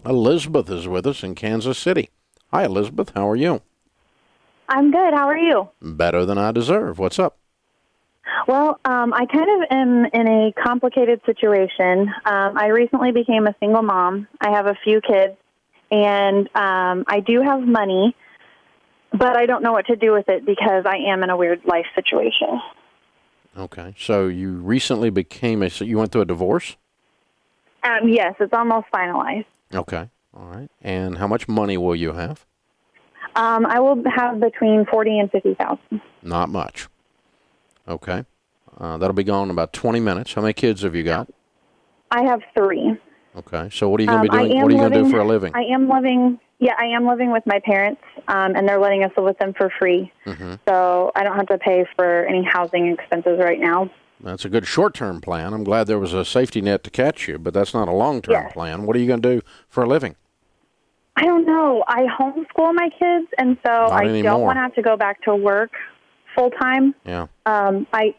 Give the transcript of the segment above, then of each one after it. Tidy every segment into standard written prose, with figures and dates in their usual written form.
Elizabeth is with us in Kansas City. Hi, Elizabeth. How are you? I'm good. How are you? Better than I deserve. What's up? Well, I kind of am in a complicated situation. I recently became a single mom. I have a few kids, and I do have money, but I don't know what to do with it because I am in a weird life situation. Okay. So you recently so you went through a divorce? Yes, it's almost finalized. Okay. All right. And how much money will you have? I will have between 40 and 50,000. Not much. Okay. That'll be gone in about 20 minutes. How many kids have you got? I have three. Okay. So what are you going to be doing? What are you going to do for a living? I am living with my parents, and they're letting us live with them for free. Mm-hmm. So I don't have to pay for any housing expenses right now. That's a good short-term plan. I'm glad there was a safety net to catch you, but that's not a long-term plan. What are you going to do for a living? I don't know. I homeschool my kids, and so Not I anymore. don't want to have to go back to work full-time. Yeah. I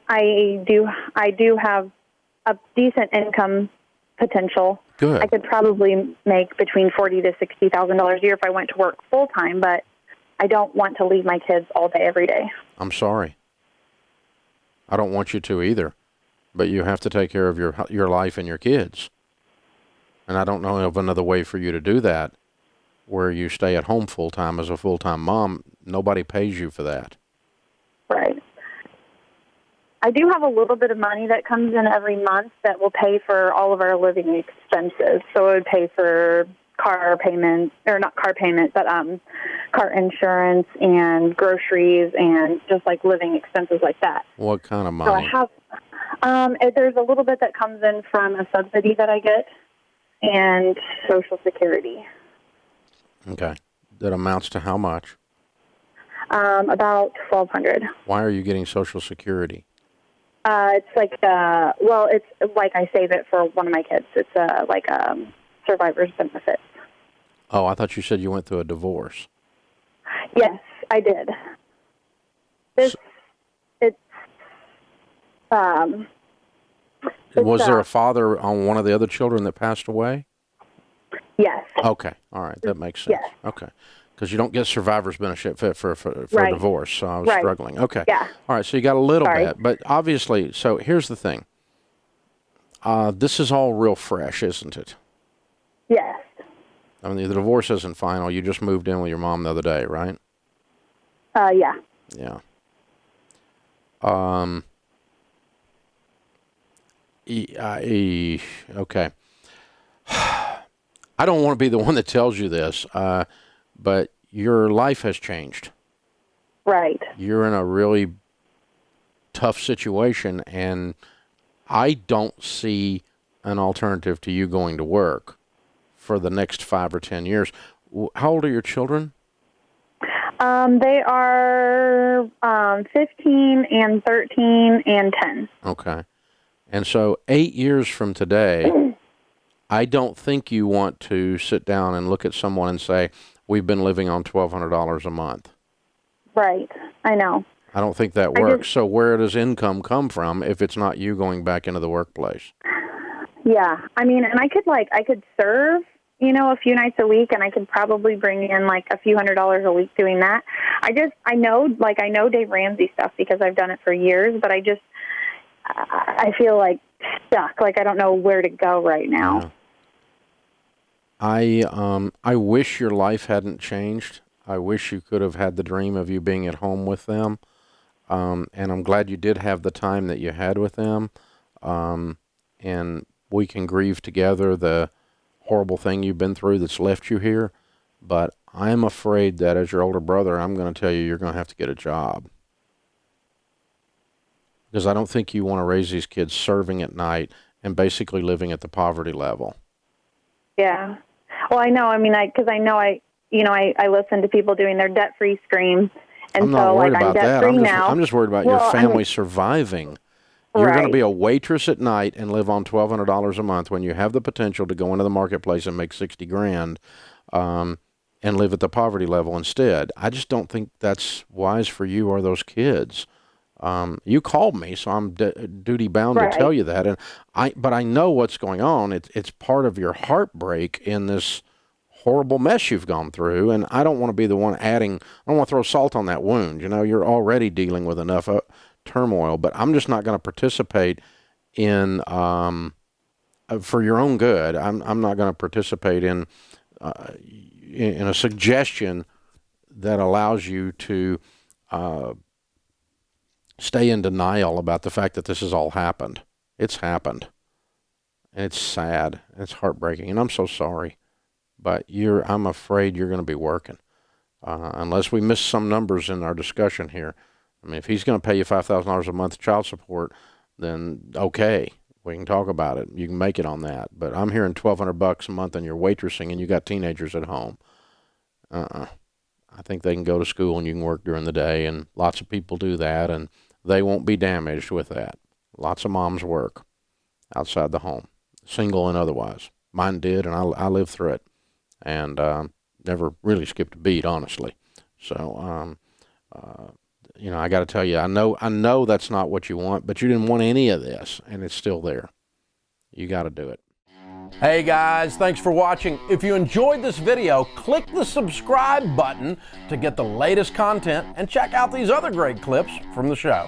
do have a decent income potential. Good. I could probably make between $40,000 to $60,000 a year if I went to work full-time, but I don't want to leave my kids all day, every day. I'm sorry. I don't want you to either, but you have to take care of your life and your kids. And I don't know of another way for you to do that where you stay at home full-time as a full-time mom. Nobody pays you for that. Right. I do have a little bit of money that comes in every month that will pay for all of our living expenses. So it would pay for car payments, or not car payment, but car insurance and groceries and just like living expenses like that. What kind of money? So I have, there's a little bit that comes in from a subsidy that I get and Social Security. Okay. That amounts to how much? About $1,200. Why are you getting Social Security? It's like, it's like I save it for one of my kids. It's like survivor's benefits. Oh, I thought you said you went through a divorce. Yes, I did. Was there a father on one of the other children that passed away? Yes. Okay. All right. That makes sense. Yes. Okay. Because you don't get survivor's benefit for Right. a divorce, so I was Right. struggling. Okay. Yeah. All right, so you got a little Sorry. bit, but obviously, so here's the thing. This is all real fresh, isn't it? Yes. I mean, the divorce isn't final. You just moved in with your mom the other day, right? Yeah. Yeah. Okay. I don't want to be the one that tells you this, but your life has changed. Right. You're in a really tough situation, and I don't see an alternative to you going to work for the next 5 or 10 years. How old are your children? They are 15 and 13 and 10. Okay. And so 8 years from today, I don't think you want to sit down and look at someone and say, we've been living on $1,200 a month. Right. I know. I don't think that works. So where does income come from if it's not you going back into the workplace? Yeah. I mean, and I could serve, a few nights a week, and I could probably bring in like a few $100s a week doing that. I know Dave Ramsey stuff because I've done it for years, but I feel like stuck. Like I don't know where to go right now. Yeah. I wish your life hadn't changed. I wish you could have had the dream of you being at home with them. And I'm glad you did have the time that you had with them. And we can grieve together the horrible thing you've been through that's left you here. But I'm afraid that as your older brother, I'm going to tell you you're going to have to get a job. Because I don't think you want to raise these kids serving at night and basically living at the poverty level. Yeah. Well, I know. I mean, I listen to people doing their debt-free scream. And I'm not worried about that. I'm just worried about your family surviving. You're going to be a waitress at night and live on $1,200 a month when you have the potential to go into the marketplace and make 60 grand and live at the poverty level instead. I just don't think that's wise for you or those kids. You called me, so I'm duty bound to tell you that. But I know what's going on. It's part of your heartbreak in this horrible mess you've gone through, and I don't want to be the one adding. I don't want to throw salt on that wound. You know, you're already dealing with enough turmoil, but I'm just not going to participate in, for your own good. I'm not going to participate in a suggestion that allows you to stay in denial about the fact that this has all happened. It's happened. And it's sad. It's heartbreaking. And I'm so sorry. But I'm afraid you're going to be working. Unless we miss some numbers in our discussion here. I mean, if he's going to pay you $5,000 a month child support, then okay, we can talk about it. You can make it on that. But I'm hearing $1,200 a month and you're waitressing and you got teenagers at home. I think they can go to school and you can work during the day, and lots of people do that, and they won't be damaged with that. Lots of moms work outside the home, single and otherwise. Mine did, and I lived through it, and never really skipped a beat, honestly. So, you know, I got to tell you, I know that's not what you want, but you didn't want any of this, and it's still there. You got to do it. Hey guys, thanks for watching. If you enjoyed this video, click the subscribe button to get the latest content and check out these other great clips from the show.